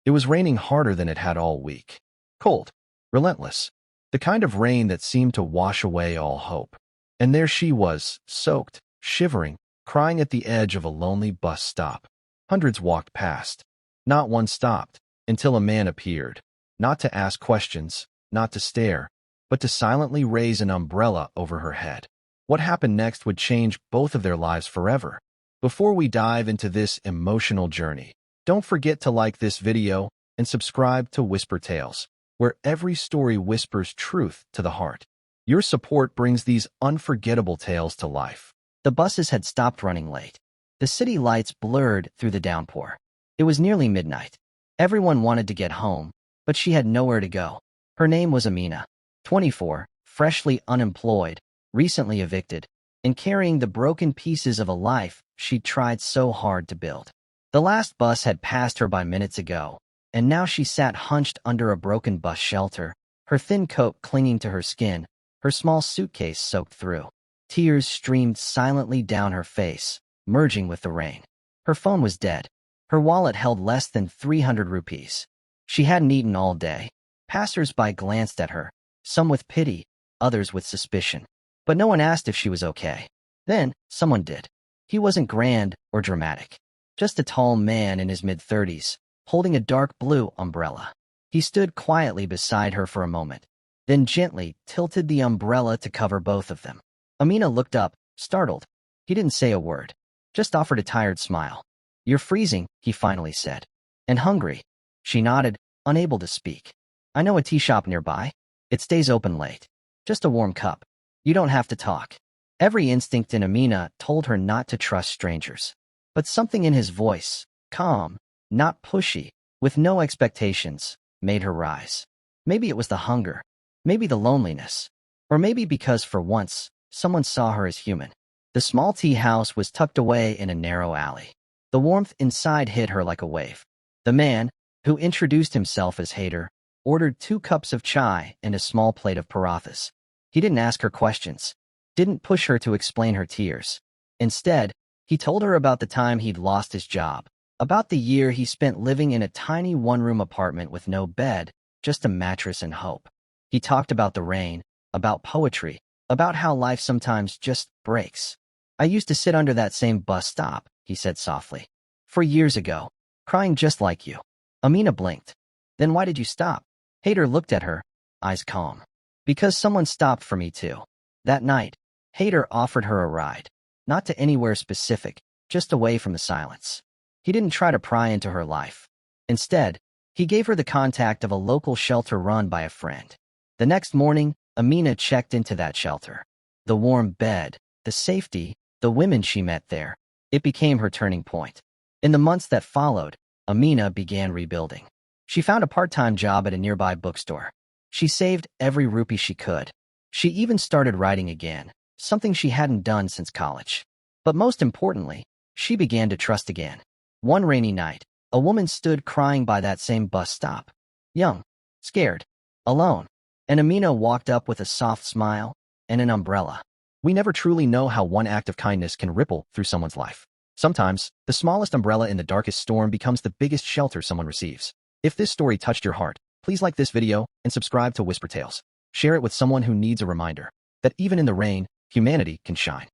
It was raining harder than it had all week. Cold, relentless, the kind of rain that seemed to wash away all hope. And there she was, soaked, shivering, crying at the edge of a lonely bus stop. Hundreds walked past. Not one stopped, until a man appeared, not to ask questions, not to stare, but to silently raise an umbrella over her head. What happened next would change both of their lives forever. Before we dive into this emotional journey, don't forget to like this video and subscribe to Whisper Tales, where every story whispers truth to the heart. Your support brings these unforgettable tales to life. The buses had stopped running late. The city lights blurred through the downpour. It was nearly midnight. Everyone wanted to get home, but she had nowhere to go. Her name was Amina, 24, freshly unemployed, recently evicted, and carrying the broken pieces of a life she'd tried so hard to build. The last bus had passed her by minutes ago, and now she sat hunched under a broken bus shelter, her thin coat clinging to her skin, her small suitcase soaked through. Tears streamed silently down her face, merging with the rain. Her phone was dead. Her wallet held less than 300 rupees. She hadn't eaten all day. Passers-by glanced at her, some with pity, others with suspicion. But no one asked if she was okay. Then, someone did. He wasn't grand or dramatic. Just a tall man in his mid-30s, holding a dark blue umbrella. He stood quietly beside her for a moment, then gently tilted the umbrella to cover both of them. Amina looked up, startled. He didn't say a word, just offered a tired smile. "You're freezing," he finally said. "And hungry." She nodded, unable to speak. "I know a tea shop nearby. It stays open late. Just a warm cup. You don't have to talk." Every instinct in Amina told her not to trust strangers. But something in his voice, calm, not pushy, with no expectations, made her rise. Maybe it was the hunger, maybe the loneliness, or maybe because for once, someone saw her as human. The small tea house was tucked away in a narrow alley. The warmth inside hit her like a wave. The man, who introduced himself as Haider, ordered 2 cups of chai and a small plate of parathas. He didn't ask her questions, didn't push her to explain her tears. Instead, he told her about the time he'd lost his job, about the year he spent living in a tiny one-room apartment with no bed, just a mattress and hope. He talked about the rain, about poetry, about how life sometimes just breaks. "I used to sit under that same bus stop," he said softly. "For years ago, crying just like you." Amina blinked. "Then why did you stop?" Haider looked at her, eyes calm. "Because someone stopped for me too." That night, Haider offered her a ride. Not to anywhere specific, just away from the silence. He didn't try to pry into her life. Instead, he gave her the contact of a local shelter run by a friend. The next morning, Amina checked into that shelter. The warm bed, the safety, the women she met there. It became her turning point. In the months that followed, Amina began rebuilding. She found a part-time job at a nearby bookstore. She saved every rupee she could. She even started writing again, something she hadn't done since college. But most importantly, she began to trust again. One rainy night, a woman stood crying by that same bus stop. Young, scared, alone. And Amina walked up with a soft smile and an umbrella. We never truly know how one act of kindness can ripple through someone's life. Sometimes, the smallest umbrella in the darkest storm becomes the biggest shelter someone receives. If this story touched your heart, please like this video and subscribe to Whisper Tales. Share it with someone who needs a reminder that even in the rain, humanity can shine.